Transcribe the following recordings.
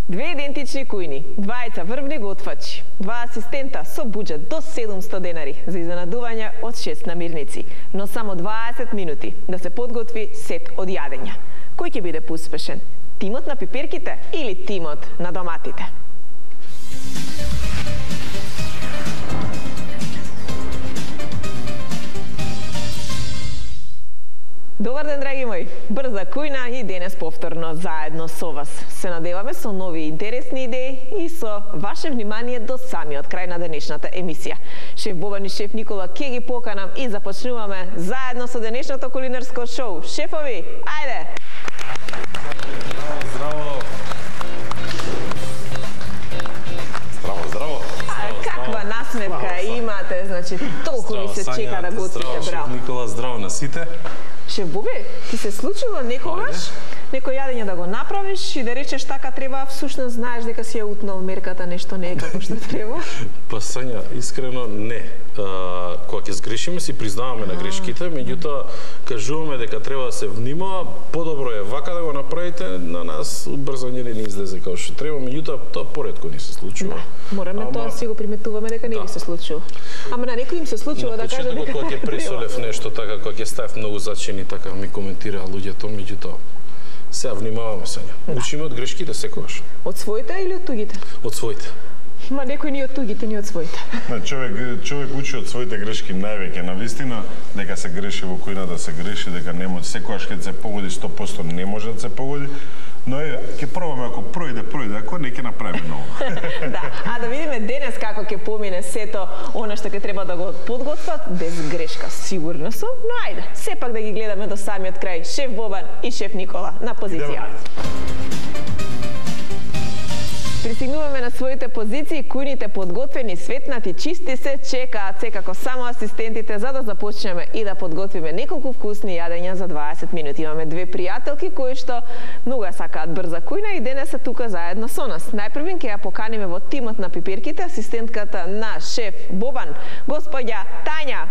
Две идентични кујни, двајца врвни готвачи, два асистента со буџет до 700 денари за изненадување од 6 намирници, но само 20 минути да се подготви сет од јадења. Кој ќе биде поуспешен? Тимот на пиперките или тимот на доматите? Добар ден, драги мои! Брза кујна и денес повторно заедно со вас. Се надеваме со нови интересни идеи и со ваше внимание до самиот крај на денешната емисија. Шеф Бобан и шеф Никола ќе ги поканам и започнуваме заедно со денешното кулинарско шоу. Шефови, ајде! Здраво! Здраво, здраво! Каква насмевка имате, значи толку ми се чека да готвите, браво. Шеф Никола, здраво на сите. Шеф Бобе, ти се случило некогаш некој јадење да го направиш и да речеш така треба, всушност знаеш дека си ја утнал мерката, нешто не е како што треба? Па Сања, искрено не. Кога ќе сгрешиме си признаваме на грешките, меѓутоа кажуваме дека треба да се внимава, подобро е вака да го направите, на нас убрзање не излезе како што треба, меѓутоа тоа поретко не се случува. Мораме тоа си го приметуваме дека не ви се случува. Ама на некој им се случува да каже дека кога ќе пресолев нешто така, кога ќе ставев многу зачини така ми коментираа луѓето, меѓутоа сега внимаваме, Сања. Учиме од грешките секогаш. Од своите или од тугите? Од своите. Ма некој ни од тугите, ни од своите. Човек учи од своите грешки највеќе, навистина дека се греши во кујна, да се греши, дека не може секогаш ќе се погоди 100% не може да се погоди. Но ќе пробаме, ако пројде, ако не ќе направиме ново. Да, а да видиме денес како ќе помине сето она што ќе треба да го подготват без грешка, сигурно сум, но ајде, сепак да ги гледаме до самиот крај. Шеф Бобан и шеф Никола на позиција. Пристигнуваме на своите позиции, кујните подготвени, светнати, чисти се, чекаат секако само асистентите за да започнеме и да подготвиме неколку вкусни јадења за 20 минути. Имаме две пријателки кои што многу ја сакаат брза кујна и денес се тука заедно со нас. Најпрвин ќе ја поканиме во тимот на пиперките асистентката на шеф Бобан, господја Тања.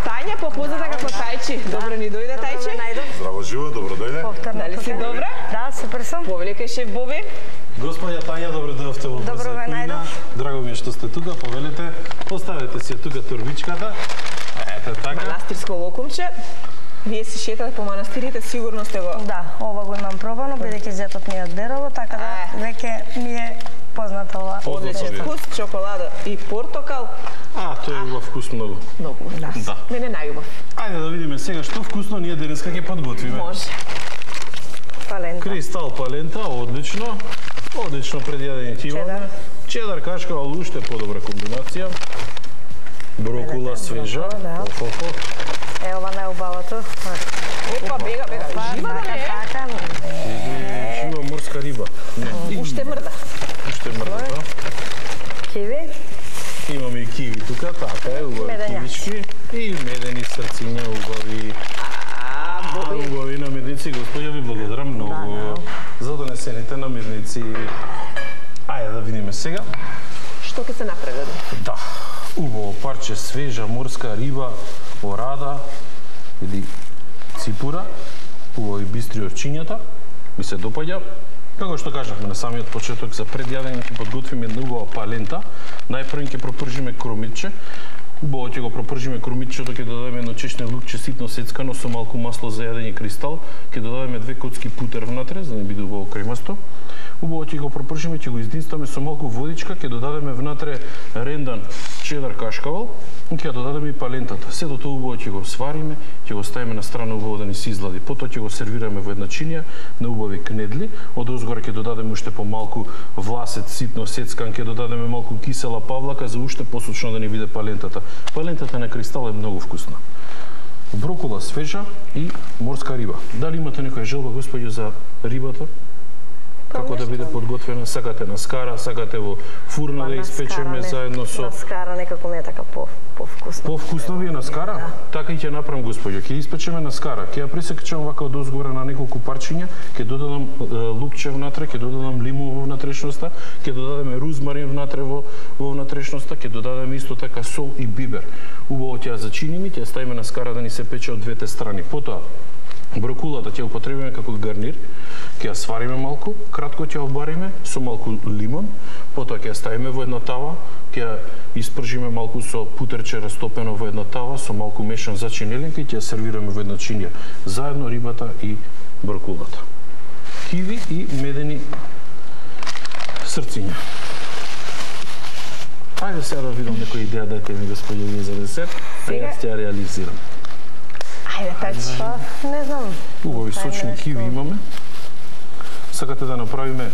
Тања, попозната како Тајчи. Добро ни дојде, Тајчи. Здраво живо, добро дојде. Дали си добра? Да, супер сум. Повеликај шеф Боби. Господја Тања, добро дојдовте во Добро ве најдов. Драго ми е што сте тука, повелете. Поставете си тука турбичката. Ете така. Манастирско локумче. Вие си шетате по манастирите, сигурно сте го. Да, ова го имам пробано, бидејќи зетот ми е од Дерово, така да веќе ми е позната ова. Одличен вкус, чоколада и портокал. Тој е убав вкус многу. Многу, да. Мене најубав. Ајде да видиме сега што вкусно ние денеска ќе подготвиме. Може. Палента. Кристал палента, одлично. Одлично предјадење ќе имаме. Чедар кашкава, уште подобра комбинација. Брокула свежа. Е, ова најубавото. Опа, бега. Жива да не е? Жива морска риба. Уште мрда. Уште мрда, да. Киви. Имаме и киви тука, така е, убави кивички и медени срциња, убави. Убави намирници, господја, ви благодарам многу за донесените намирници. Ајде да видиме сега. Што ќе се направи? Да, убаво парче свежа морска риба, орада или ципура, убави бистри овчињата, ми се допаѓа. Како што кажавме на самиот почеток, за предјадење ќе подготвиме една убава палента. Најпрво ќе пропржиме крумитче. Убаво ќе го пропржиме крумитчето, ќе додадеме едно чешне лукче ситно сецкано со малку масло за јадење кристал, ќе додадеме 2 коцки путер внатре за да не биде убаво кремасто. Убаво ќе го пропржиме, ќе го издинстваме со малку водичка, ќе додадеме внатре рендан чедар кашкавал и ќе додадеме и палентата. Сето тоа убаво ќе го свариме, ќе го ставиме на страна убаво да ни се излади. Потоа ќе го сервираме во една чинија на убави кнедли. Од озгора ќе додадеме уште помалку власет ситно сецкан, ќе додадеме малку кисела павлака за уште посочно да ни биде палентата. Палентата на кристал е многу вкусна. Брокула свежа и морска риба. Дали имате некоја желба, господјо, за рибата? Како да биде подготвена? Сакате на скара, сакате во фурна да испечеме заедно со... На скара некако не е така повкусно. Повкусно ви е на скара? Така и ќе направам, господјо. Ќе испечеме на скара. Ќе ја пресекчам вака од озгора на неколку парчиња, ќе додадам лукче внатре, ќе додадам лимун во внатрешноста, ќе додадеме рузмарин внатре во внатрешноста, ќе додадеме исто така сол и бибер. Убаво ќе ја зачиниме, ќе ја ставиме на скара да ни се пече од двете страни. Потоа Брокулата ќе употребиме како гарнир, ќе ја свариме малку, кратко ќе ја обариме со малку лимон, потоа ќе ја ставиме во една тава, ќе ја испржиме малку со путерче растопено во една тава, со малку мешан за чинеленка и ќе ја сервираме во една чинија, заедно рибата и брокулата. Киви и медени срциња. Ајде сега да видам некоја идеја, дайте ми господи вие за десерт, а ја ќе ја реализирам. Ајде, тајче. Не знам. Убави сочни киви имаме. Сакате да направиме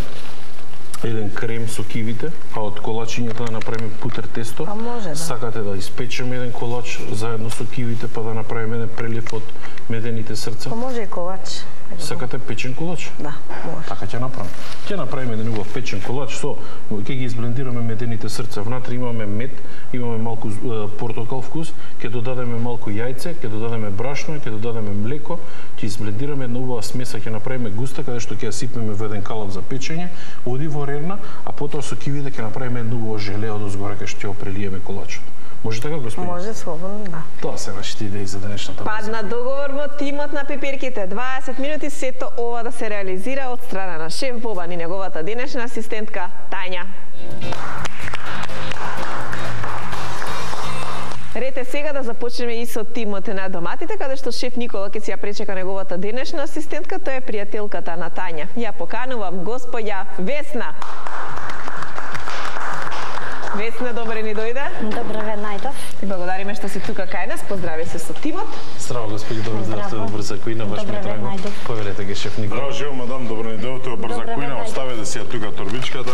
еден крем со кивите, а од колачињата да направиме путер тесто. А може да. Сакате да испечеме еден колач заедно со кивите, па да направиме еден прелив од медените срца. Па може и колач. Сакате печен колач? Да, може. Така ќе направиме. Ќе направиме еден убав печен колач со ќе ги изблендираме медените срца. Внатре имаме мед, имаме малку портокал вкус, ќе додадеме малку јајце, ќе додадеме брашно, ќе додадеме млеко, ќе изблендираме една убава смеса, ќе направиме густа каде што ќе ја сипеме во еден калап за печење, оди во рерна, а потоа со кивите ќе направиме една убава желе од озгоре кај што ќе опрелиеме колачот. Може така, господи? Може, слободно, да. Тоа се вашите идеи за денешната Падна договор во тимот на пиперките. 20 минути сето ова да се реализира од страна на шеф Бобан и неговата денешна асистентка Тања. Ред е сега да започнеме и со тимот на доматите, каде што шеф Никола ќе си ја пречека неговата денешна асистентка, тоа е пријателката на Тања. Ја поканувам господја Весна. Весна, добре ни дојде. Добре ве најдов. Ти благодариме што си тука кај нас. Поздрави се со тимот. Здраво, господи, добро дојдовте во Брза Куина, баш ми драго. Повелете ги шеф Никола. Браво, живо, мадам, добро ни дојдовте во Брза Куина, остави да си ја тука торбичката.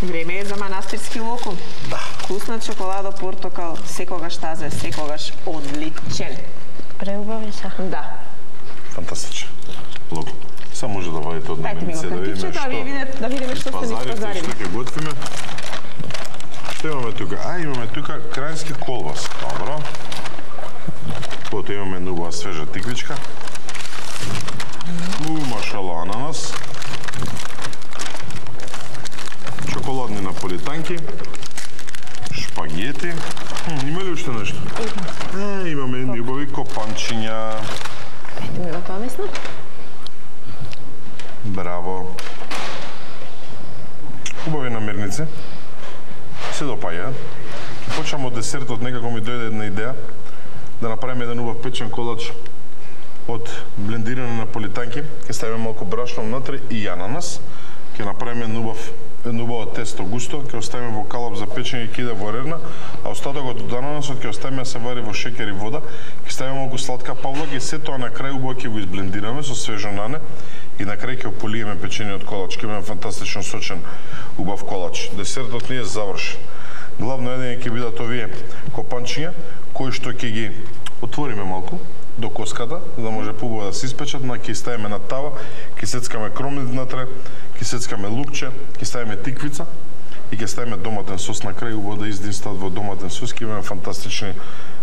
Време е за манастирски локум. Да. Вкусна чоколадо, портокал, секогаш тазе, секогаш одличен. Преубави се. Да. Фантастичен. Локум. Само може да вадите од Дајте ми го наменце, да видиме картичето, а вие да видиме што сте ни спазарили. Што ќе готвиме. Што имаме тука? Имаме тука крајнски колбас. Добро. Потоа имаме една убава свежа тиквичка. Машала ананас. Чоколадни наполитанки. Шпагети. Има ли уште нешто? Имаме едни убави копанчиња. Дајте ми го тоа месно. Браво. Убави намирници. Се допаѓа. Ќе почнам од десертот, некако ми дојде една идеја да направиме еден убав печен колач од блендиране на наполитанки. Ќе ставиме малку брашно внатре и ананас. Ќе направиме едно убаво тесто густо, ќе оставиме во калап за печење и ќе иде во рерна, а остатокот од ананасот ќе оставиме да се вари во шеќер и вода. Ќе ставиме малку сладка павлак и се тоа на крај убаво ќе го изблендираме со свежо нане и на крај ќе ополиеме печениот колач. Ќе имаме фантастично сочен убав колач. Десертот ни е завршен. Главно едење ќе бидат овие копанчиња, кои што ќе ги отвориме малку до коската, за да може побава да се испечат, но ќе ставиме на тава, ќе сецкаме кромит внатре, ќе сецкаме лукче, ќе ставиме тиквица и ќе ставиме доматен сос на крај, убаво да издинстат во доматен сос, ќе имаме фантастични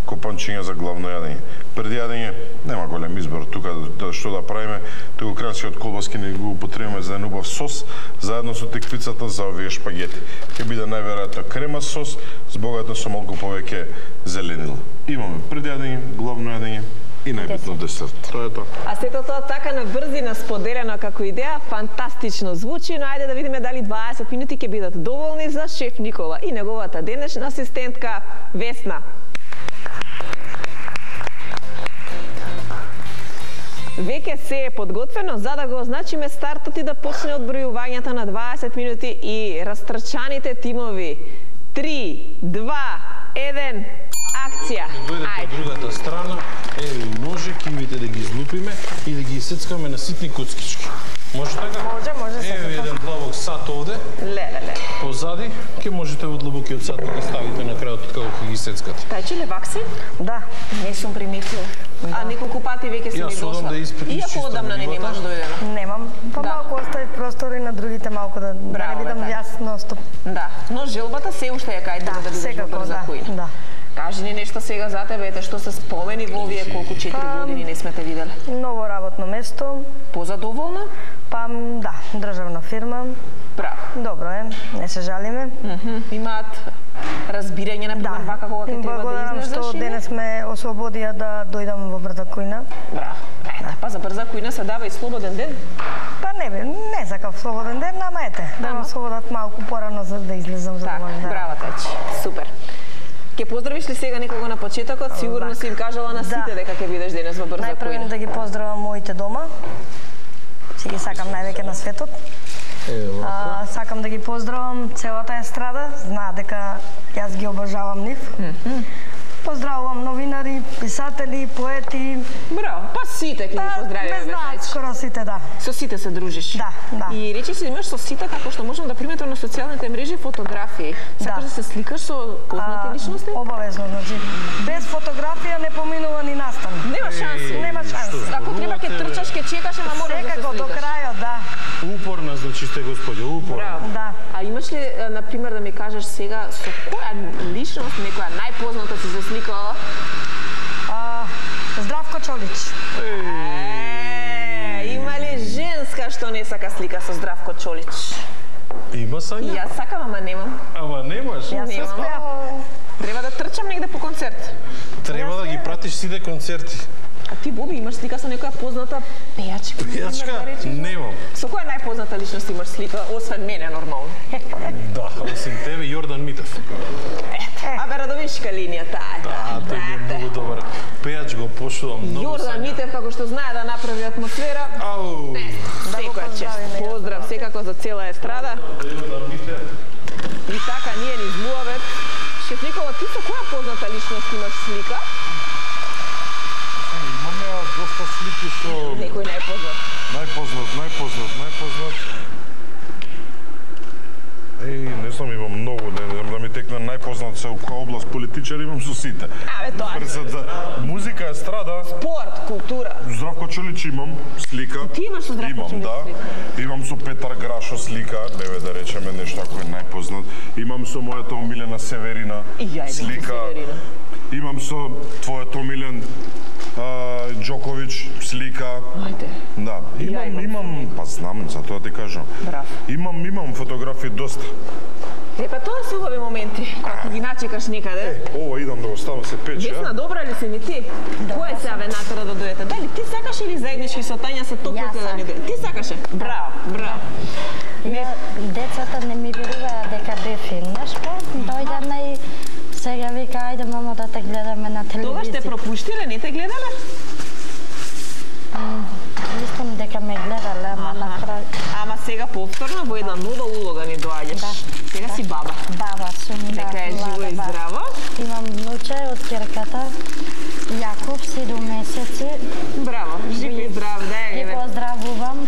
копанчиња за главно јадење. Пред јадење нема голем избор тука што да правиме, туку крајнскиот колбас ќе го употребиме за еден убав сос заедно со тиквицата за овие шпагети. Ќе биде најверојатно крема сос, збогато со малку повеќе зеленила. Имаме пред јадење, главно јадење и најбитно десерт. Тоа е тоа. А сето тоа така на брзина споделено како идеја, фантастично звучи, но ајде да видиме дали 20 минути ќе бидат доволни за шеф Никола и неговата денешна асистентка Весна. Веќе се е подготвено за да го означиме стартот и да почне одбројувањето на 20 минути и растрчаните тимови. 3, 2, 1, акција. Дојдете од другата страна, еви ноже, кивите да ги излупиме и да ги исецкаме на ситни коцкички. Може така? Може Еви еден длабок сат овде. Леле. Позади, ќе можете во длабокиот сат да ги ставите на крајот како ќе ги сецкате. Тајче левак си? Да. Не сум приметила. А неколку пати веќе си ми Јас одам дошла. да Иако одамна не немаш дојдено. Немам. Па Да. малку остави простор и на другите малку да Браво, не бидам бе, јас ностоп. Да, но желбата се уште ја кај тебе да бидеш во секако, Брза Куина. да. Кажи ни нешто сега за тебе, ете што се спомени во овие колку 4 години не сме те виделе. Ново работно место, Позадоволна? па да, државна фирма. Браво. Добро е, не се жалиме. Имаат разбирање на пример вака кога ќе треба да излезеш. Што денес ме ослободија да дојдам во брза кујна. Браво. Па за брза кујна се дава и слободен ден. Па не сакав слободен ден, ама ете, да ме ослободат малку порано за да излезам за да. Браво, Тачи. Супер. Ке поздравиш ли сега некого на почетокот? Сигурно си им кажала на сите дека ќе бидеш денес во брза кујна. Најпрво да ги поздравам моите дома. Си ги сакам највеќе на светот. Сакам да ги поздравам целата естрада, знаат дека јас ги обожавам нив. Поздравувам новинари, писатели, поети. Браво, па сите ќе ги поздравиме. Ме знаат скоро сите, да. Со сите се дружиш? Да. И речи си имаш со сите, како што можам да приметам на социјалните мрежи, фотографии. Сакаш да се сликаш со познати личности? Обавезно, значи. Без фотографија не поминува ни настан. Нема шанси. Нема шанси. Ако треба ќе трчаш, ќе чекаш, ама мораш да се сликаш. Секако до крајот, да. Упорна, значи сте господи, упорна. Браво. Да. А имаш ли, на пример, да ми кажеш сега со која личност, некоја најпозната си се сликала? Здравко Чолич. Има ли женска што не сака слика со Здравко Чолич? Има Сања? Јас сакам, ама немам. Ама немаш? Јас се успеав. Треба да трчам негде по концерт. Треба да ги пратиш сите концерти. А ти, Боби, имаш слика со некоја позната пејачка? Пејачка? Немам. Со која најпозната личност имаш слика, освен мене, нормално? Да, освен тебе, Јордан Митев. Абе, Радовишка линија, таа. Тој ми е многу добар. Пејач го поштувам многу. Јордан Митев, како што знае да направи атмосфера. Ау! Секоја чест. Поздрав секако за цела естрада. И така, ние низ Луавет. Шеф Никола, ти со која позната личност имаш слика? Имам ја доста слики со... Некој најпознат. Најпознат. Не знам, имам многу, да ми текне најпознат се у која област политичар, имам со сите. Абе, тоа. Музика, естрада. Спорт, култура. Здравко Чолич имам слика. Ти имаш со Здравко Чолич слика? Имам со Петар Грашо слика, еве да речеме нешто ако е најпознат. Имам со мојата омилена Северина слика. Имам со твојот омилен Џоковиќ слика. Ајде. Да, имам, па знам, за тоа ти кажам. Браво. Имам фотографии доста. Па тоа се убави моменти, кога ги начекаш некаде. Ова идам да го ставам се пече. Весна, добра ли си ми ти? Кој се аве натера да дојдете? Дали ти сакаш или заеднички со Тања се топлите да ни дојдете? Ти сакаше? Браво. Децата не ми веруваат дека бе филмаш, па дојдат и сега вика, ајде мамо да те гледаме на телевизија. Тогаш те пропуштиле, не те гледале? Мислам дека ме гледале, ама на крај. Ама сега повторно во една нова улога ни доаѓаш. Сега си баба. Баба сум, да. Дека е живо и здраво. Имам внуче од ќерката, Јаков, 7 месеци. Браво, жив и здрав, да Ги поздравувам.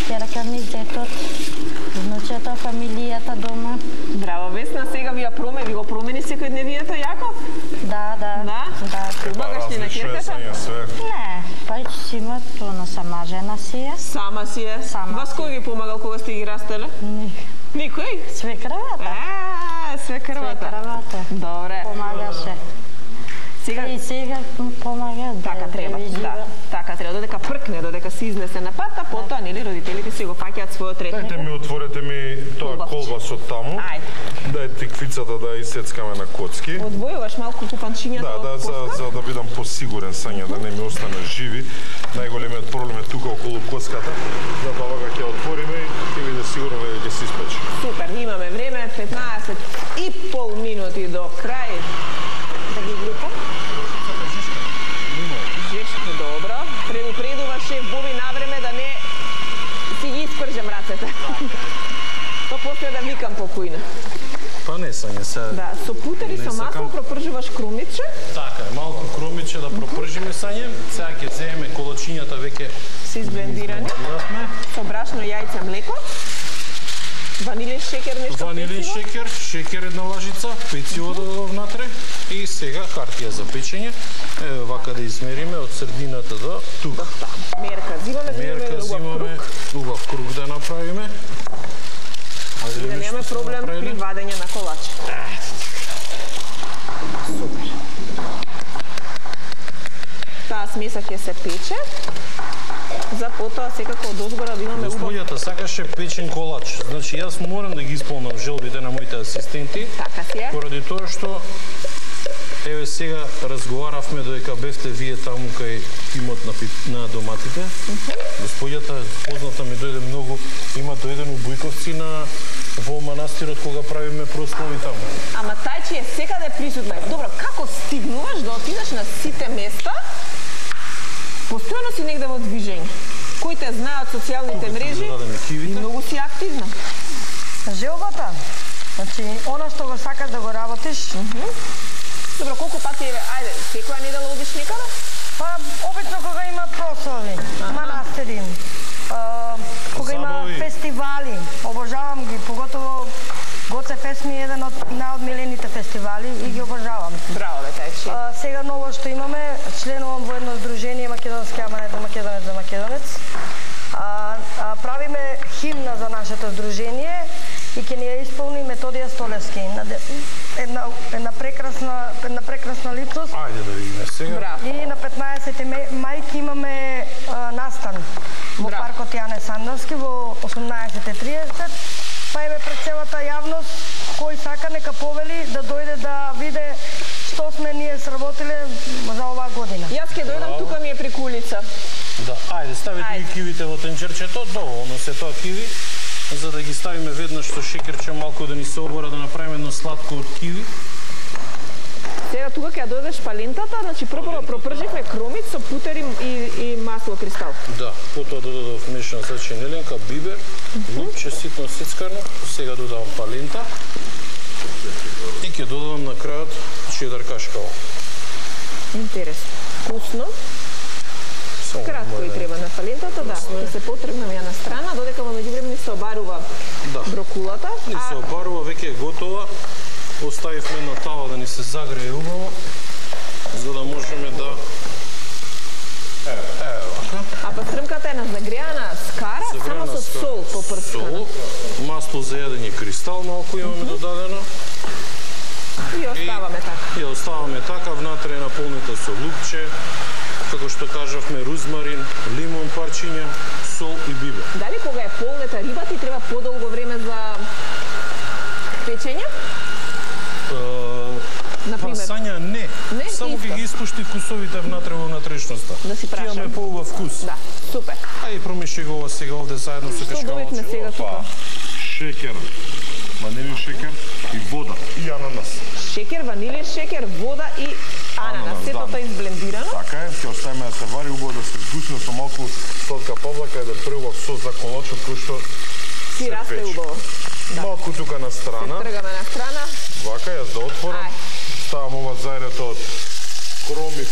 Ќерка ми, детот, внучето, фамилијата дома. Браво, Весна, сега ви го промени секојдневието, Јаков? Да. Помагаш ли на ќерката? Не, па си има тоа сама жена си е. Сама си е? Вас кој ви помагал кога сте ги растеле? Никој? Свекрвата. Свекрвата. Добре. Помагаше. И сега помага. Така треба, да. Така треба, додека пркне, додека се изнесе на пат, а потоа нели родителите си го фаќаат својот ред. Дајте ми, отворете ми тоа колбас од таму. Ајде. Дај тиквицата да исецкаме на коцки. Одвојуваш малку купанчињата од коцка? За да бидам посигурен Сања, да не ми остане живи. Најголемиот проблем е тука околу коцката. Затоа вака ќе отвориме и ќе биде сигурно дека ќе се испече. Супер, имаме време, 15,5 минути до крај. Да ги глупам? Жешко, добро. Предупредува шеф Боби навреме да не си ги испржем рацете. Па после да викам по кујна. Па не, Сања, се... Да, со путери со масло пропржуваш крумиче. Така е, малку крумиче да пропржиме, Сања. Сега ќе земеме колочињата веќе се изблендирани. Со брашно, јајце, млеко. Ванилин шекер, нешто Ванилин шекер, шекер една лажица, пecivo внатре и сега хартија за печење. Еве вака да измериме од средината до тука. Мерка зимаме, убав круг да направиме. И да немаме проблем при вадење на колачи. Супер. Таа смеса ќе се пече. За потоа секако од озгора да имаме убав. Господјата сакаше печен колач. Значи јас морам да ги исполнам желбите на моите асистенти. Така си е. Поради тоа што еве сега разговаравме додека бевте вие таму кај тимот на доматите. Господјата позната ми дојде многу, има дојдено Бујковци во манастирот кога правиме прослави таму. Ама тај че е секаде присутна. Добро, како стигнуваш да отидеш на сите места? Постојано си негде во движење. Кои те знаат социјалните мрежи? Многу си активна. Желбата. Значи, она што го сакаш да го работиш. Добро, колку пати ајде, секоја недела одиш некаде? Па, обично кога има прослави, манастири, кога има фестивали, обожавам ги, поготово Гоце Фест ми е еден од најодмилените фестивали и ги обожавам. Браво, бе, тајче. Сега ново што имаме, членувам во едно здружение Македонски аманет за македонец. Правиме химна за нашето здружение и ќе ни ја исполни Методија Столевски, една прекрасна личност. Ајде да видиме сега. Браво. И на 15 мај имаме настан во паркот Јане Сандовски во 18:30. Па еве пред целата јавност, кој сака нека повели да дојде да види што сме ние сработиле за оваа година. Јас ќе дојдам, тука ми е преку улица. Да, ајде, ставете ги кивите во тенџерчето, доволно се тоа киви, за да ги ставиме веднаш со шекерче малку да ни се обора, да направиме едно сладко од киви. Сега тука ќе ја дојдеш палентата, значи прво пропрживме кромит со путер и масло кристал. Да, потоа додадов мешана зачинеленка, бибер, лупче ситно сецкано, сега додавам палента и ќе додадам на крајот чедар кашкао. Интересно. Вкусно. Кратко и треба на палентата, да. Ќе се потргнам ја на страна, додека во меѓувреме се обарува брокулата. И се обарува, веќе е готова. Оставивме на тава да ни се загрее убаво, за да можеме да... А пастрмката е на загреана скара, само со сол попрскана. Сол, масло за јадење кристал малку имаме додадено. И оставаме така. И оставаме така, внатре е наполнета со лупче, како што кажавме, рузмарин, лимон парчиња, сол и бибер. Дали кога е полнета риба ти треба подолго време за печење? Например? Сања не. Само ќе ги испушти вкусовите внатре во внатрешноста. Да си прашам. Имаме поубав вкус. Да, супер. Ај промеши го ова сега овде заедно со кашкавалче. Што добивме сега тука? Шекер, ванилин шекер и вода и ананас. Шекер, ванилин шекер, вода и ананас. Сето тоа изблендирано. Така е, ќе оставиме да се вари убаво, да се вкусне со малку сладка павлака и да преубав сос за колачот кој што си расте убаво. Малку тука на страна. Тргаме на страна. Вака, јас да отворам. Ставам ова зајрето од кромив,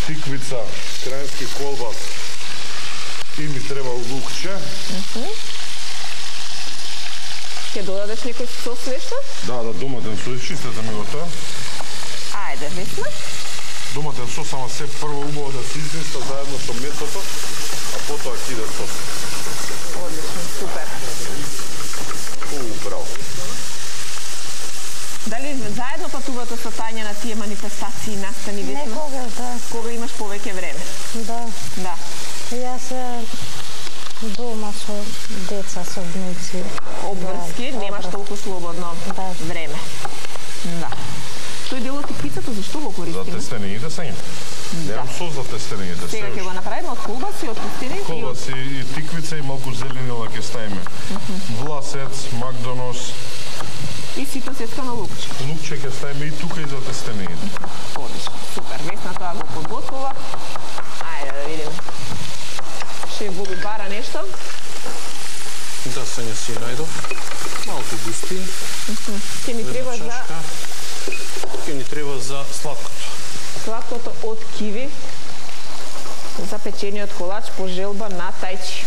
тиквица, крајински колбас и ми треба лукче. Ќе додадеш некој сос нешто? Да, доматен сос, чистете ми го тоа. Ајде, весна. Доматен сос, ама се прво убаво да се изместа заедно со месото, а потоа ќе иде сос. Одлично, супер. Браво. Дали заедно патувате со Тања на тие манифестации и настани весна? Некогаш, да. Кога имаш повеќе време? Да. Да. Јас дома со деца, со внуци. Обврски, немаш толку слободно време. Да. Тој дел од тиквицата зашто го користиме? За тестенињите сања. Немам сос за тестенињите. Сега ќе го направиме од колбаси, од тестениња и од... Колбаси и тиквица и малку зеленила ќе ставиме. Власец, макдонос. И сито сецкано лукче. Лукче ќе ставиме и тука и за тестенињите. Одлично, супер. Весна тоа го подготвува. Ајде да видим. Шеф Боби бара нешто? Да, Сања си најдов. Малку густин. Ќе ни треба за... Ќе ни треба за сладкото. Сладкото од киви за печениот колач по желба на Тајчи.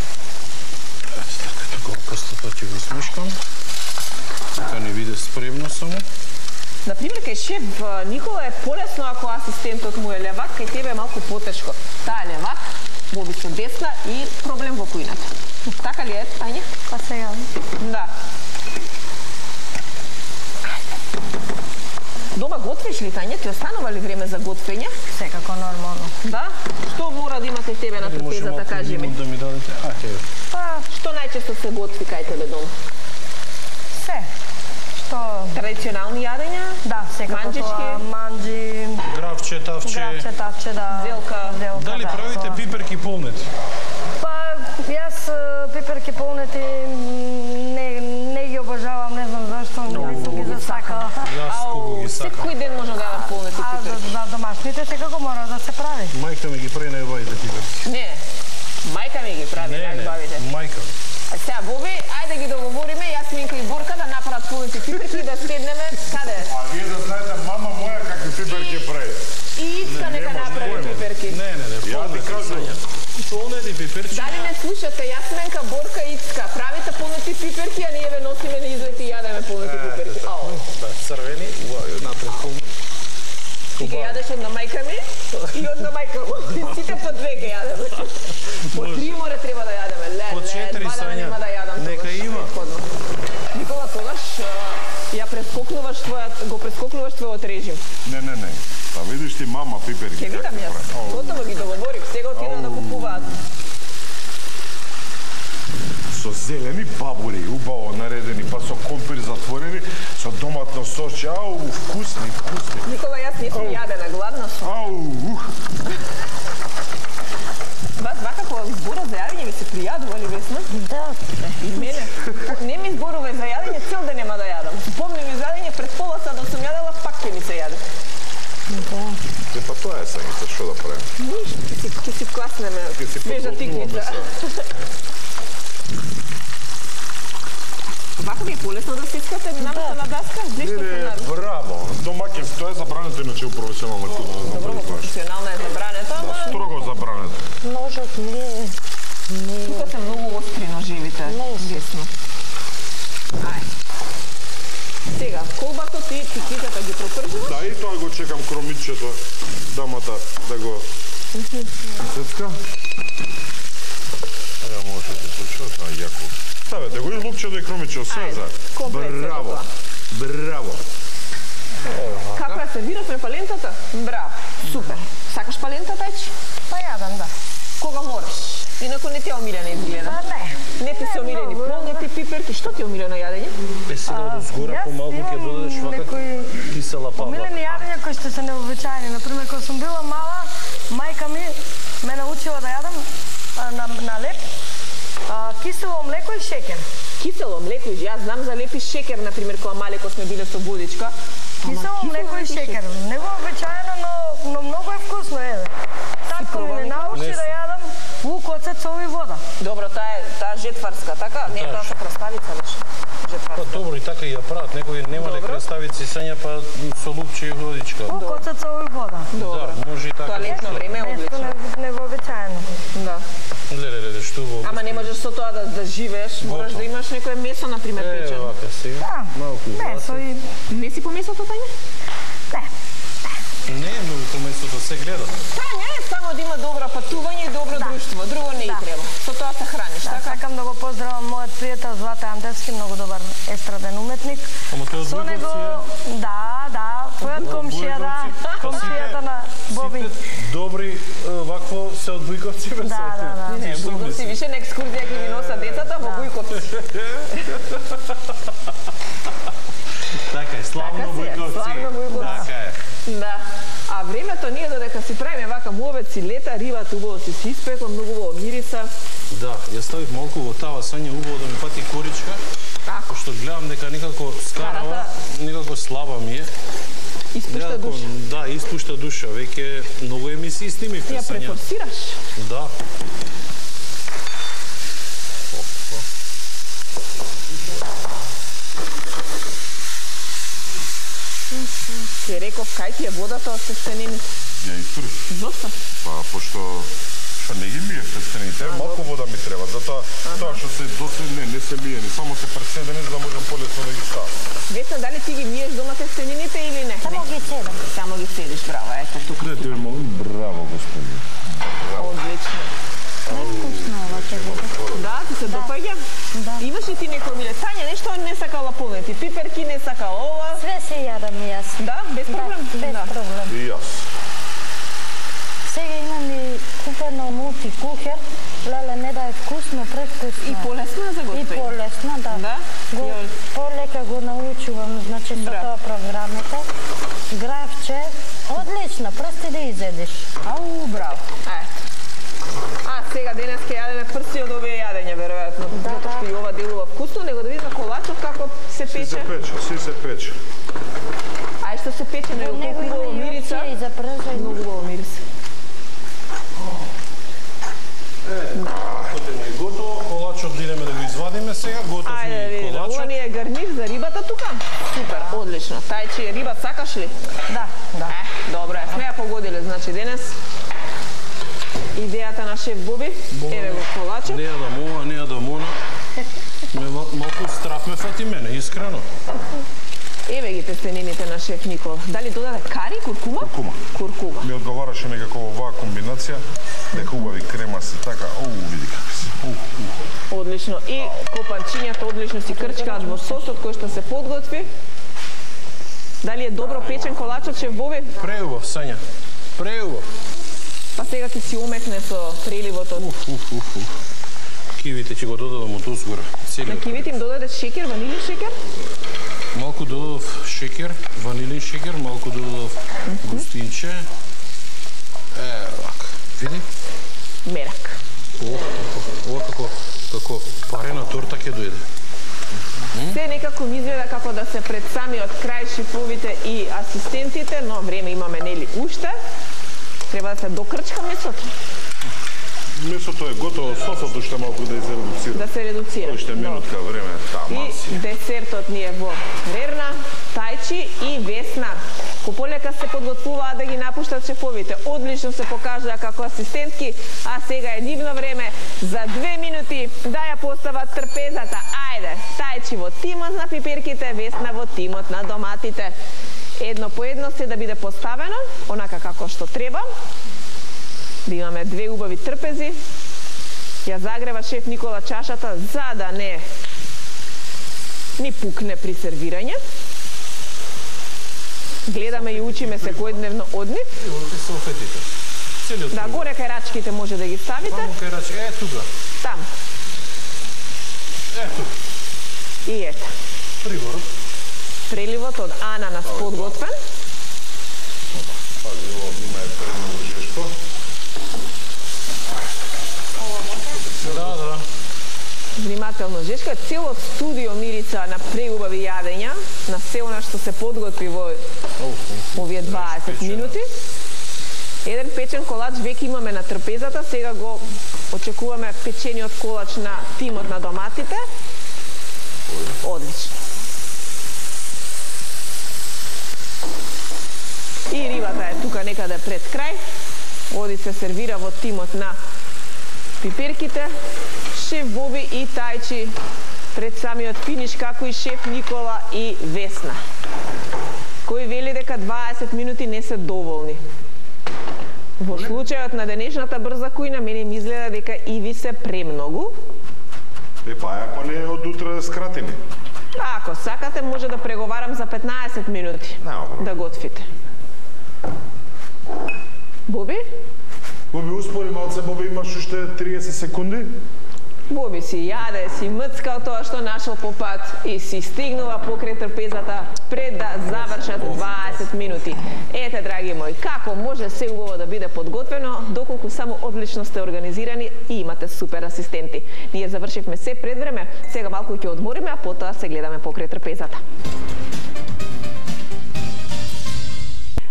Така, тука опастата ќе го смешкам. Така не биде спремно само. Например, кај шеф Никола е полесно ако асистентот му е левак, кај тебе е малку потешко. Таа е левак, Боби се десна и проблем во кујната. Така ли е, Тања? Па сега. Да. Дома готвиш ли, Тања? Ти останува ли време за готвење? Секако нормално. Да? Што мора да имате тебе на трпезата, кажи ми? најчесто се готви кај тебе дом? Се. Што Традиционални јадења? да, секако Манџички? тоа, манџи, Гравче, тавче. гравче, тавче, да. Зелка. Дали да, правите тоа. пиперки полнети? Па, јас пиперки полнети не ги обожавам, не знам зашто, не сум ги засакала. Јас колку ги сакам. секој ден може да јадам полнети А пиперки. за домашните секако мора да се прави. Мајка ми ги прави најубавите пиперки. Не, мајка ми ги прави најбавите. мајка. А сега, Боби, ајде ги договориме, јас, Минка и Борка да направат полнети пиперки и да седнеме, каде? А вие да знаете мама моја какви пиперки прави. И Ицка нека немаш направи појма. пиперки. Не, Ја ти кажувам. Полнети пиперчи. Дали не слушате, јас, Менка, Борка и Ицка, правите полнети пиперки, а ние ве носиме на излети и јадеме полнети пиперки. Ао. Да, црвени, напред полни. И ги јадеш од на мајка ми и од на мајка му. Сите по две ги јадеме. По три море треба да јадеме. Ле, По 4 два дана Сања. нема да јадам. Нека тогаш, има. претходно. Никола, тогаш ја го прескокнуваш твојот режим. Не. Па видиш ти мама пиперки. Ке видам какви јас. прави. Готово ги договорив. Сега отидам да купуваат. Со зелени бабури, убаво наредени, па со компир затворени, со доматно сос, ау, вкусни. Никола, јас не сум јадена, гладна сум. Ау, Вас вака по збора за јадење ми се пријадува ли, Весна? Да, И мене. Не ми зборува за јадење, цел ден нема да јадам. Помним ми за јадење, пред пола сат да сум јадела, пак ќе ми се јаде. Е, па тоа е Сањица, што да правим? Ништо, ќе си вкласнеме си свежа поклопнуваме тиквица. Вака ми е полесно да стискате намето на даска? Зешто се нару? Браво! Домаќинство е забрането, иначе у професионална кухња. Добро, професионална е забрането, ама Строго забрането. ножот не тука се многу остри ножевите. Десно. Ај. Сега, колбасот и тиквицата ги пропржуваш? Да, и тоа го чекам кромичето, дамата да го сецка. Ја може да се случува, тоа е јако. Ставете го и лупчето и кромичето, се Ајде, за. комплет се Браво, тоа. браво. Како ја сервиравме палентата? Браво, супер. Сакаш палента печ? Па јадам, да. Кога мораш? Инаку не ти е омилена изгледа. Па не. Не ти се омилени многу. полнети пиперки, што ти е омилено јадење? Е, сега од згора Јас помалку ќе имам додадеш вака некои кисела павла. Помилени јадења кои што се необичаени. Например, кога сум била мала, мајка ми ме научила да јадам на леп кисело млеко и шеќер. Кисело млеко и јас знам за лепи шекер, например, кога малеко сме биле со водичка. Кисело млеко и шеќер. Не го обичаено, но многу е вкусно, еве. Татко ми пробал ме некој? научи Не да јадам лук, оцет, сол и вода. Добро, таа жетварска, така? Не, таа со краставица беше. Па Жетварска. добро, и така и ја прават. Некои немале Добро. краставици, Сања па со лупче и водичка. Лук, оцет, сол и вода. Добро. Да, може и така. Тоа летно време е Нешто одлично. невообичаено. Да. Леле, што во. Ама не можеш со тоа да живееш, мораш да имаш некое месо, например, печено. вака сега. Да, Малку месо и... Не си по месото, Тања? Не. Не е многу по месото, се гледа. Тања е само да има добро патување и добро друштво. Друго не и Да. треба. Со тоа се храниш, Да, така? сакам да го поздравам мојот пријател Злате Андевски, многу добар естраден уметник. Ама тој од Со него, Бујковци е? да, твојот комшија, да, Бујковци. комшијата на Боби. Сите добри вакво се од Бујковци, бе, Да, Сајте. да, да. Не, Што Бујковци мислиш? више на екскурзија ги ги носа децата во Бујковци. Така е, славно Така си е, Бујковци. славно Бујковци. Така е. Да. А времето ние додека си правиме вака муавет си лета, рибата убаво си испекла, многу убаво мириса. Да, ја ставив малку во тава, Сања убаво да ми пати коричка, Тако, што гледам дека некако скарава, некако слаба ми е. испушта Некако, душа. Да, испушта душа. Веќе многу емисии снимивте, Ја Сања. префорсираш. Да. Ти реков, кај ти е водата од тестенините? Ја истурив. Зошто? Па, пошто што не ги миеш тестените, малку вода ми треба. Затоа тоа што се доцедне, не се миени, само се преседени за да можам полесно да ги ставам. Весна, дали ти ги миеш дома тестенините или не? само ги седам. Само ги седиш, браво, ето тука. Не, ти молам, браво, господи. Одлично. Невкусно ова ќе биде. Да, ти се допаѓа? Да. Имаш ли ти некој миле? Тања нешто не сакала полнети, пиперки не сакала ова. Све се јадам јас. Да, без проблем. Да, без Да. проблем. И јас. Сега имам и купено мултикухер. Леле, не да е вкусно, И превкусно. полесно е за зафати мене, искрено. Еве ги тестенините на шеф Никола. Дали додаде кари, куркума? Куркума. Ми одговараше некако оваа комбинација, дека убави крема се така, види како се. Одлично. И копанчињата одлично си крчкаат во сосот кој што се подготви. Дали е добро печен колачот, шеф Боби? Преубав, Сања. Преубав. Па сега ќе си омекне со преливот од... Кивите ќе го додадам од озгора. На кивите им додаде шекер, ванилин шекер? Малку додадов шекер, ванилин шекер, малку додадов густинче. Вака. Види? Мерак. Ова како парена торта ќе дојде. Се некако ми изгледа како да се пред самиот крај шефовите и асистентите, но време имаме нели уште. Треба да се докрчка месото. Месото е готово, сосот уште малку да се редуцира. Да се редуцира. Уште минутка време, таман си. И десертот ни е во Верна, Тајчи и Весна. Пополека се подготвуваат да ги напуштат шефовите. Одлично се покажаа како асистентки, а сега е нивно време за 2 минути да ја постават трпезата. Ајде, Тајчи во тимот на пиперките, Весна во тимот на доматите. Едно по едно се да биде поставено, онака како што треба. Да имаме 2 убави трпези. Ја загрева шеф Никола чашата за да не ни пукне при сервирање. Гледаме и учиме секојдневно од нив. Ево ти се офетите. Целиот. Да, горе кај рачките може да ги ставите. Вамо кај рачките, тука. Там. Ето. И ето. Приворот. Преливот од ананас подготвен. Пази, ова има е премногу жешко. Да. Внимателно, Жешка, цело студио мирица на преубави јадења, на се она што се подготви во овие 20 минути. Еден печен колач веќе имаме на трпезата, сега го очекуваме печениот колач на тимот на доматите. Одлично. И рибата е тука некаде пред крај. Оди се сервира во тимот на пиперките. Шеф Боби и Тајчи пред самиот финиш, како и шеф Никола и Весна, кој вели дека 20 минути не се доволни. Во случајот на денешната брза кујна, мене ми изгледа дека и ви се премногу. Па ако не од утре скратени. Ако сакате, може да преговарам за 15 минути да готвите. Боби? Боби, успори малце, Боби, имаш уште 30 секунди. Боби си јаде, си мцкал тоа што нашол по пат и си стигнува покрај трпезата пред да завршат 20 минути. Ете, драги мои, како може се убаво да биде подготвено, доколку само одлично сте организирани и имате супер асистенти. Ние завршивме се пред време, сега малку ќе одмориме, а потоа се гледаме покрај трпезата.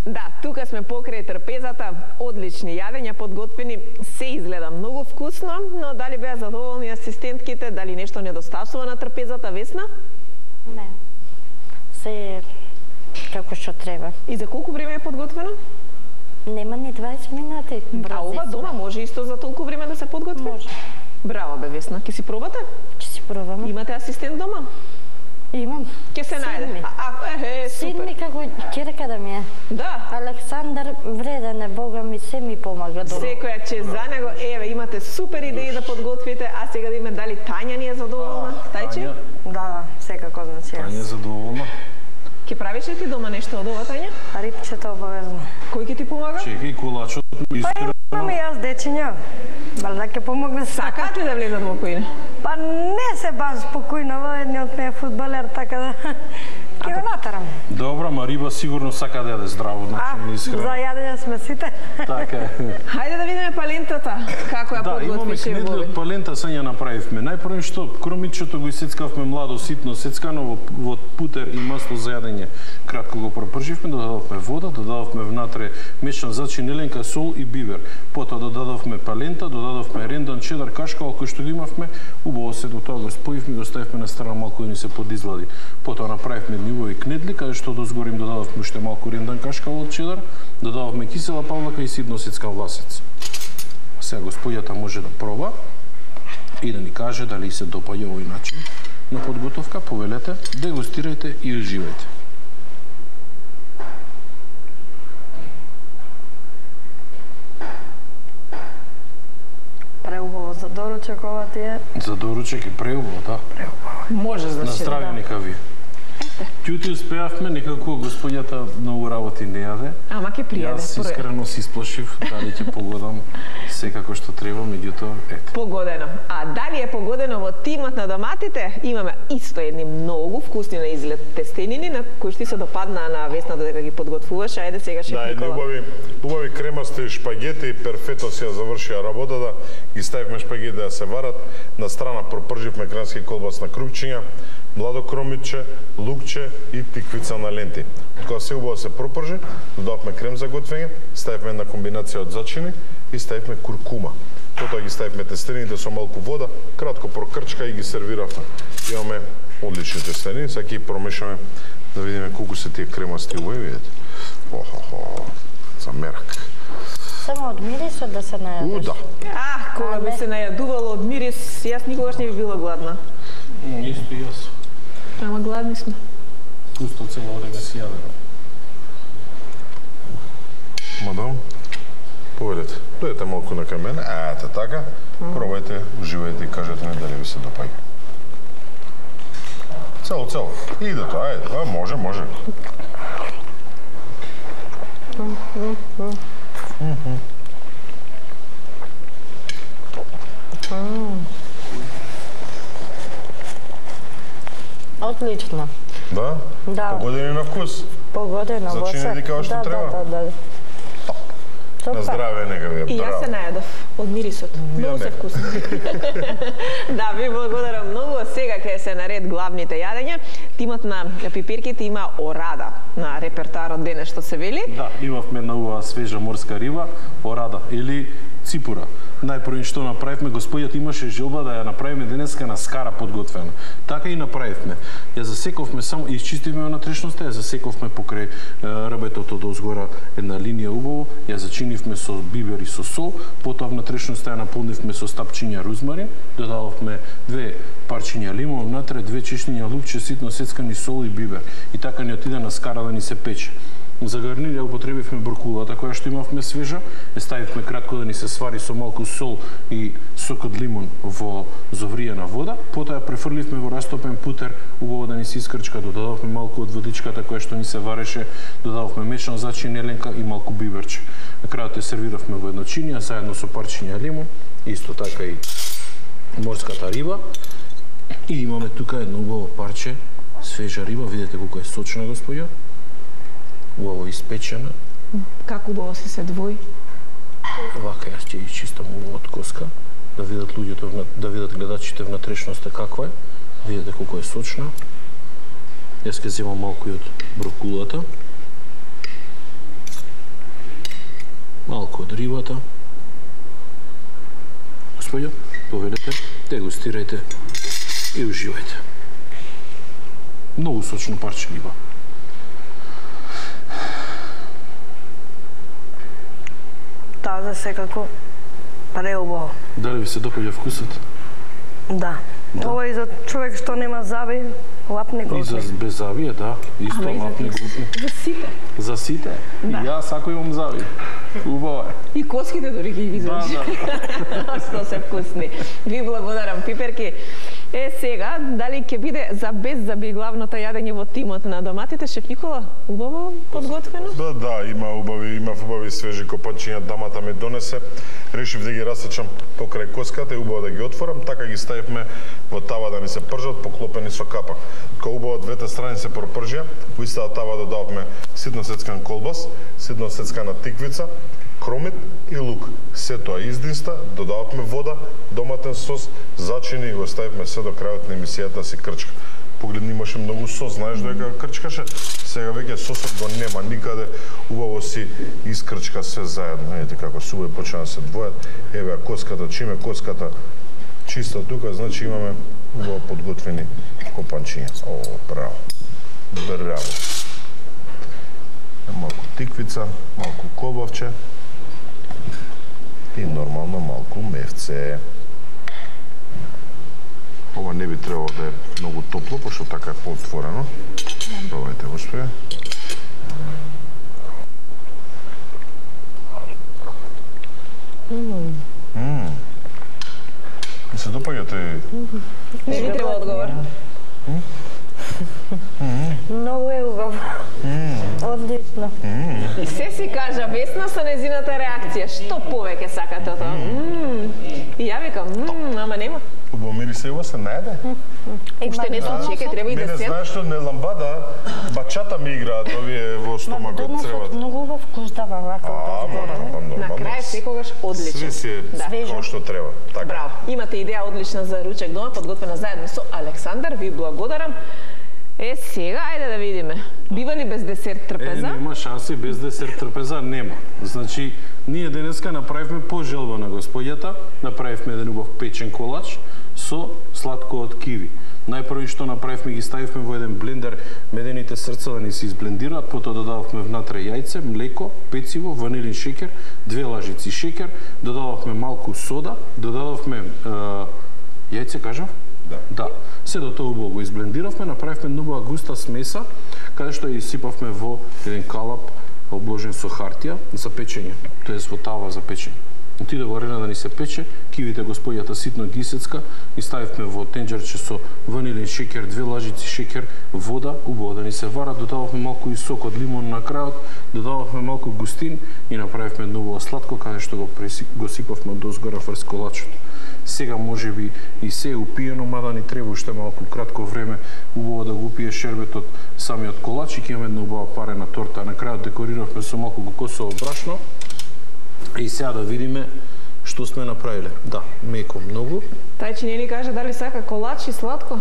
Да, тука сме покрај трпезата, одлични јадења подготвени, се изгледа многу вкусно, но дали беа задоволни асистентките, дали нешто недостасува на трпезата, Весна? Не. Се како што треба. И за колку време е подготвено? Нема ни 20 минути. А ова дома може исто за толку време да се подготви? Може. Браво бе, Весна, ќе си пробате? Ќе си пробаме. Имате асистент дома? Имам. Ќе се најде. Супер. Син ми како ќерка да ми е. Да. Александар вреден е, Бога ми се ми помага добро. Секоја чест за него. Еве, имате супер идеи да подготвите, а сега да име дали Тања ни е задоволна? Тајчи? Да, секако, значи јас. Тања е задоволна. Ќе правиш ли ти дома нешто од ова, Тања? Рипчето обавезно. Кој ќе ти помага? Чекај, колачот искрено. Имам и јас дечиња. Бал да ќе помогне Сакаат ли да влезат во којне? Па не се баш спокојно, едниот ми е фудбалер, така да ќе го натарам. Добра, ма риба сигурно сака да јаде здраво, значи искрено. За јадење сме сите. Така е. Хајде да видиме палентата, како ја Да, имаме подготви шеф кнедли Боби. од палента, са ја направивме. Најпрво што кромичето го исецкавме младо, ситно, сецкано во путер и масло за јадење. Кратко го пропрживме, додадовме вода, додадовме внатре мешан зачин, еленка, сол и бивер. Потоа додадовме палента, додадовме рендан, чедар, кашкавал кој што го имавме, убаво се до тоа го споивме, го ставивме на страна малку да ни се подизлади. Потоа направивме нивови кнедли, каде што дозгорим додадовме уште малку рендан, кашкавал, чедар, додадовме кисела павлака и ситно сецкан власец. Сега господјата може да проба. и да ни каже дали се допаѓа овој начин на подготовка, повелете, дегустирајте и уживајте. Преубаво за доручек ова ти е. За доручек е преубаво, да. Може На значи здравје нека ви. Ќути успеавме, некако господјата многу работи не јаде. Ама ќе пријаде. Јас искрено се исплашив дали ќе погодам секако што треба, меѓутоа, ете. Погодено. А дали е погодено во тимот на доматите? Имаме исто едни многу вкусни на изглед тестенини на кои што се допаднаа на Весна додека ги подготвуваше. Ајде сега шеф Да, едни Никола. убави кремасти шпагети, перфето си ја завршија работата, ги ставивме шпагети да се варат, на страна пропрживме крански колбас на крупчиња, младо кромитче, лукче и тиквица на ленти. Кога се убаво се пропржи, додавме крем за готвење, ставивме една комбинација од зачини и ставивме куркума. Потоа ги ставивме тестенините со малку вода, кратко прокрчка и ги сервиравме. Имаме одлични тестенини, сега ќе ги промешаме да видиме колку се тие кремасти убави, видите. Охо, за мерак. Само од мирисот да се најадеш. Да. Кога би се најадувало од мирис, јас никогаш не би била гладна. Исто и јас. Ама гладни сме. Пусто цела одега си јадено. Мадам, повелете, дојдете малку на кај мене, ете така, пробајте, уживајте и кажете ми дали ви се допаѓа. Цело. Иде тоа, ајде, може. Отлично. Да? Да. Погодени на вкус. Погодено во Зачини се. дека што треба? Да. На здраве, нека ви е И јас се најадов од мирисот. Многу се не. вкусно. Да, ви благодарам многу. Сега ќе се наред главните јадења. Тимот на пиперките има орада на репертоарот денес што се вели. Да, имавме една убава свежа морска риба, орада или ципура. Најпрво што направивме, господјот имаше желба да ја направиме денеска на скара подготвена. Така и направивме. Ја засековме само, исчистивме внатрешноста, ја засековме покрај рбетото до озгора една линија убаво, ја зачинивме со бибер и со сол, потоа внатрешноста ја наполнивме со стапчиња рузмарин, додававме 2 парчиња лимон, внатре 2 чешниња лукче, ситно сецкани сол и бибер. И така ни отиде на скара да ни се пече. За гарнир ја употребивме брокулата која што имавме свежа, ја ставивме кратко да ни се свари со малку сол и сок од лимон во зовриена вода, потоа ја префрливме во растопен путер, убаво да ни се искрчка, додававме малку од водичката која што ни се вареше, додававме мешан зачин еленка и малку биберче. На крајот ја сервиравме во едно чинија заедно со парчиња лимон, исто така и морската риба. И имаме тука едно убаво парче свежа риба, видите колку е сочна, господја. Убаво испечена. Како убаво се двои. Вака јас ќе чистам убаво од коска, да видат луѓето, да видат гледачите внатрешноста каква е. Видите колку е сочна. Јас ќе земам малку и од брокулата. Малку од рибата. Господјо, повелете, дегустирајте и уживајте. Многу сочно парче риба. Таа секако преубаво. Дали ви се допаѓа вкусот? Да. Ова и за човек што нема заби, лапни И за голтни. без завија, да. Исто Ама и за лапни тие- глутни. За сите. За сите? Да. И јас ако имам зави. Убаво е. И коските дори ги извадиш. Што се вкусни. Ви благодарам, пиперки. Сега, дали ќе биде за без заби главното јадење во тимот на доматите, шеф Никола? Убаво подготвено? Да, има убави свежи копанчиња, дамата ми донесе. Решив да ги расечам покрај коската и убаво да ги отворам, така ги ставивме во тава да ни се пржат, поклопени со капак. Кога убаво од двете страни се пропржија, во истата тава додавме ситно сецкан колбас, ситно сецкана тиквица, кромит и лук. Се тоа издинста, додававме вода, доматен сос, зачини и го ставивме се до крајот на емисијата си крчка. Погледни, имаше многу сос, знаеш дека крчкаше, сега веќе сосот го нема никаде, убаво си искрчка се заедно. Ете како субе почна да се двојат, еве коската, чиме коската чиста тука, значи имаме убаво подготвени копанчиња. О, браво. Браво. Малку тиквица, малку колбавче и нормално малку мевце. Ова не би требало да е многу топло, пошто така е поотворено. Пробајте, господи. Ми се допаѓа тој... Не ви треба одговор. Многу е убаво. Одлично. И се си кажа Весна со незината реакција. Што повеќе сакате од тоа? И ја викам, ама нема. Убаво мирисе, ево се најде. Уште не сум чеке, треба и да Мене се. знаеш што не ламбада, бачата ми играат овие во стомакот цревата. Многу убав вкус дава вака. На крај секогаш одлично. Све си е како што треба. Така. Браво. Имате идеја одлична за ручек дома, подготвена заедно со Александар. Ви благодарам. Сега, ајде да видиме. Бива ли без десерт трпеза? Нема шанси без десерт трпеза, нема. Значи, ние денеска направивме по желба на господјата, направивме еден убав печен колач со сладко од киви. Најпрви што направивме, ги ставивме во еден блендер медените срца да ни се изблендираат, потоа додававме внатре јајце, млеко, пециво, ванилин шекер, 2 лажици шекер, додававме малку сода, додававме јајце, кажав? Да. Се до тоа убаво го изблендиравме, направивме нова густа смеса, каде што ја исипавме во еден калап обложен со хартија за печење, тоест во тава за печење. Отиде во арена да ни се пече, кивите господјата ситно ги исецка, и ставивме во тенџерче со ванилин шекер, 2 лажици шекер, вода, убаво да ни се вара, додававме малку и сок од лимон на крајот, додававме малку густин и направивме едно сладко, каде што го сипавме дозгора врз колачот. Сега може би и се упиено, мада ни треба уште малку кратко време убаво да го пие шербетот самиот колач и ќе имаме една убава парена торта. На крајот декориравме со малку кокосово брашно. И сега да видиме што сме направиле. Да, меко многу. Тајчи не ни кажа дали сака колач и сладко?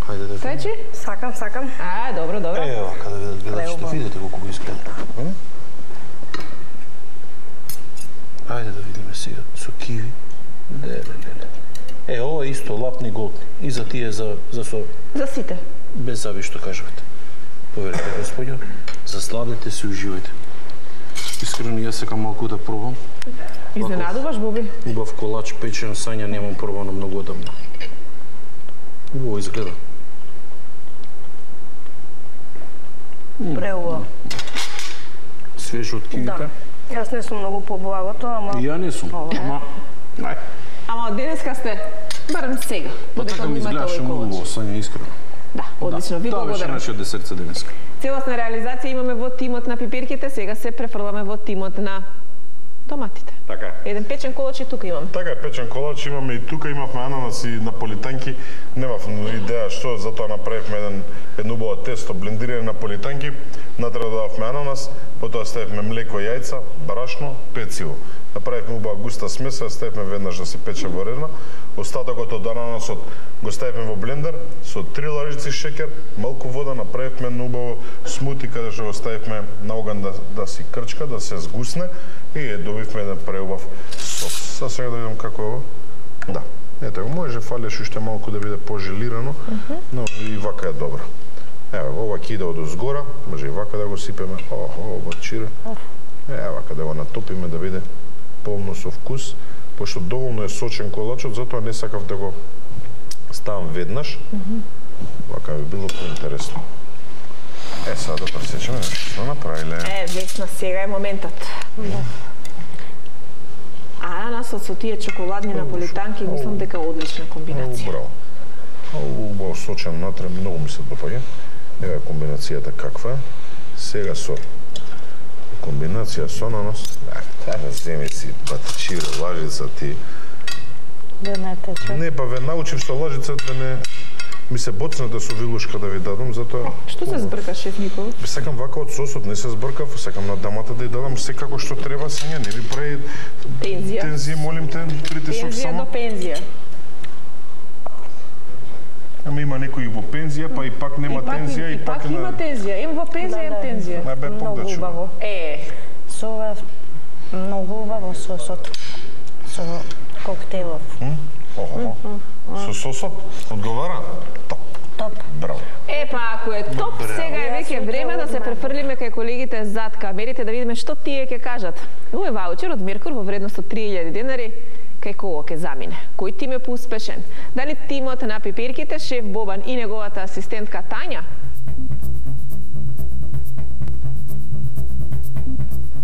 Хајде да видиме. Тајчи? Сакам. Добро. Вака да видат гледачите, видите колку го изгледа. Хајде да видиме сега со киви. Ова е исто лапни голтни. И за тие за со За сите. без зави што кажавте. Поверете, господјо, засладете се, уживајте. Искрено јас сакам малку да пробам. Изненадуваш, Боби? Убав колач печен, сања немам пробано многу одамна. Убаво изгледа. Преубаво. Свеж од кивите. Да. Јас не сум многу по благото, ама... И ја не сум. Ама од денеска сте, барем сега, додека Така го ми имате изгледаше овој многу колач. во сања, искрено. Да, одлично, ви Тоа беше благодарам. нашиот десерт денеска. Целосна реализација имаме во тимот на пипирките, сега се префрламе во тимот на томатите. Така е. Еден печен колач и тука имаме. Така е, печен колач имаме и тука, имавме ананаси и наполитанки. Немав идеја што, затоа направивме едно убаво тесто, блендиране наполитанки. Натре додававме ананас, потоа ставивме млеко, јајца, брашно, пециво. Направивме убава густа смеса, ставивме веднаш да се пече во рена. Остатокот од ананасот го ставивме во блендер со 3 лажици шекер, малку вода, направивме едно убаво смути каде што го ставивме на оган да си крчка, да се згусне и добивме еден преубав сос. Сега да видам како е ова. Да. Ето, може фалеш уште малку да биде пожелирано, но и вака е добро. Ево, ова ќе иде од озгора, може и вака да го сипеме. Ова чира. Вака да го натопиме да биде полно со вкус, пошто доволно е сочен колачот, затоа не сакав да го ставам веднаш. Вака би било поинтересно. Сега да пресечеме што направиле. Весна, сега е моментот. Ананасот со тие чоколадни наполитанки, мислам дека е одлична комбинација. Браво. Убаво сочен натре, многу ми се допаѓа. Ева комбинацијата каква е. Сега со комбинација со ананас. Земи си батчира, лажица ти. Да не тече. Не, па ве научив со лажица да не ми се боцната со вилушка да ви дадам, затоа... Што се збрка, шеф Николов? Сакам вака од сосот, не се збркав, сакам на дамата да ја дадам секако што треба, сега не ви прави тензија, молим те, притисок Пензија само. до пензија. Ама има некои во пензија, па и пак нема тензија, и пак има тензија. Им во пензија, им тензија. Бе, пак да Многу чуам. убаво. Со ова многу убаво сосот. Со коктейлов. Со сосот одговара? Топ. Браво. Па ако е топ, сега е веќе време да се префрлиме кај колегите зад камерите да видиме што тие ќе кажат. Овој ваучер од Меркур во вредност од 3000 денари кај кого ќе замине? Кој тим е поуспешен? Дали тимот на пиперките, шеф Бобан и неговата асистентка Тања?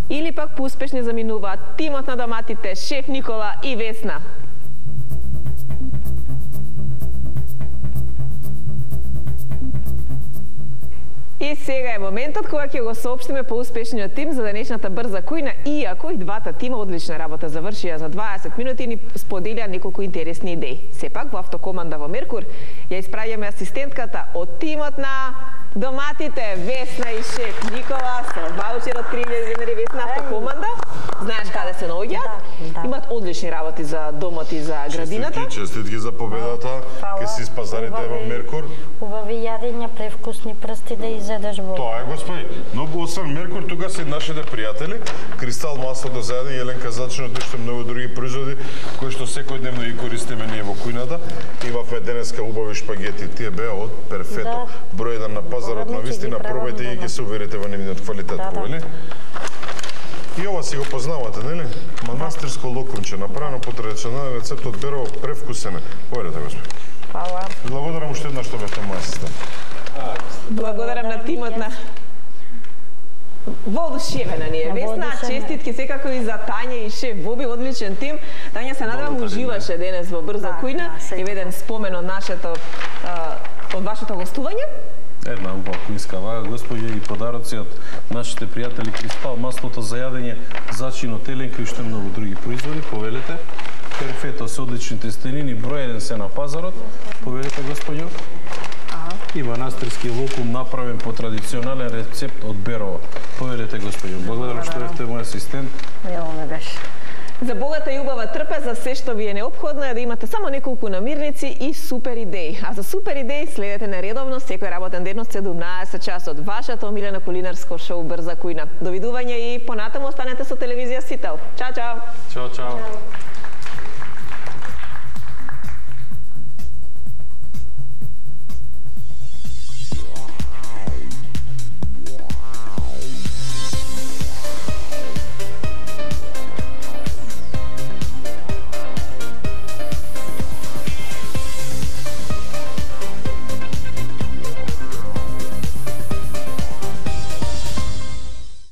Или пак поуспешни заминуваат тимот на доматите, шеф Никола и Весна? И сега е моментот кога ќе го соопштиме поуспешниот тим за денешната брза кујна, иако и двата тима одлична работа завршија за 20 минути и ни споделија неколку интересни идеи. Сепак во автокоманда во Меркур ја испраќаме асистентката од тимот на доматите, Весна и шеф Никола со ваучер од 3000 денари. Весна, автокоманда, знаеш каде се наоѓаат? Имаат одлични работи за домот и за градината. Честитки за победата. Ке си спазарите во Меркур. Убави јадења, превкусни прсти да изедеш во. Тоа е, господи. Но освен Меркур, тука се нашите пријатели, Кристал маслото за јадење, Еленка Зачинот и уште многу други производи кои што секојдневно ги користиме ние во кујната. Имавме денеска убави шпагети, тие беа од перфето. Број 1 на пазарот, на вистина, пробајте и ќе се уверите во нивниот квалитет, повели? И ова си го познавате, нели? Манастирско локумче, направено по традиционален рецепт од Берово, превкусене. Поверете, господи. Фала. Благодарам уште еднаш што бевте мој асистент. Благодарам на тимот на воодушевена ни е Весна, честитки секако и за Тања и шеф Боби, одличен тим. Тања, се надевам уживаше денес во брза кујна, еден спомен од нашето од вашето гостување. Една убава кујнска вага, господја, и подароци од нашите пријатели Кристал маслото за јадење, Зачинот, Еленка и уште многу други производи. Повелете. Перфето се одлични тестенини, број 1 се на пазарот. Повелете, господјо. И манастирски локум направен по традиционален рецепт од Берово. Повелете, господјо. Благодарам што бевте мој асистент. Мило ме беше. За богата и убава трпеза, се што ви е неопходно е да имате само неколку намирници и супер идеи. А за супер идеи следете нередовно секој работен ден од 17 часот вашето омилено кулинарско шоу Брза кујна. Довидување и понатаму останете со телевизија Сител. Чао, чао. Чао, чао.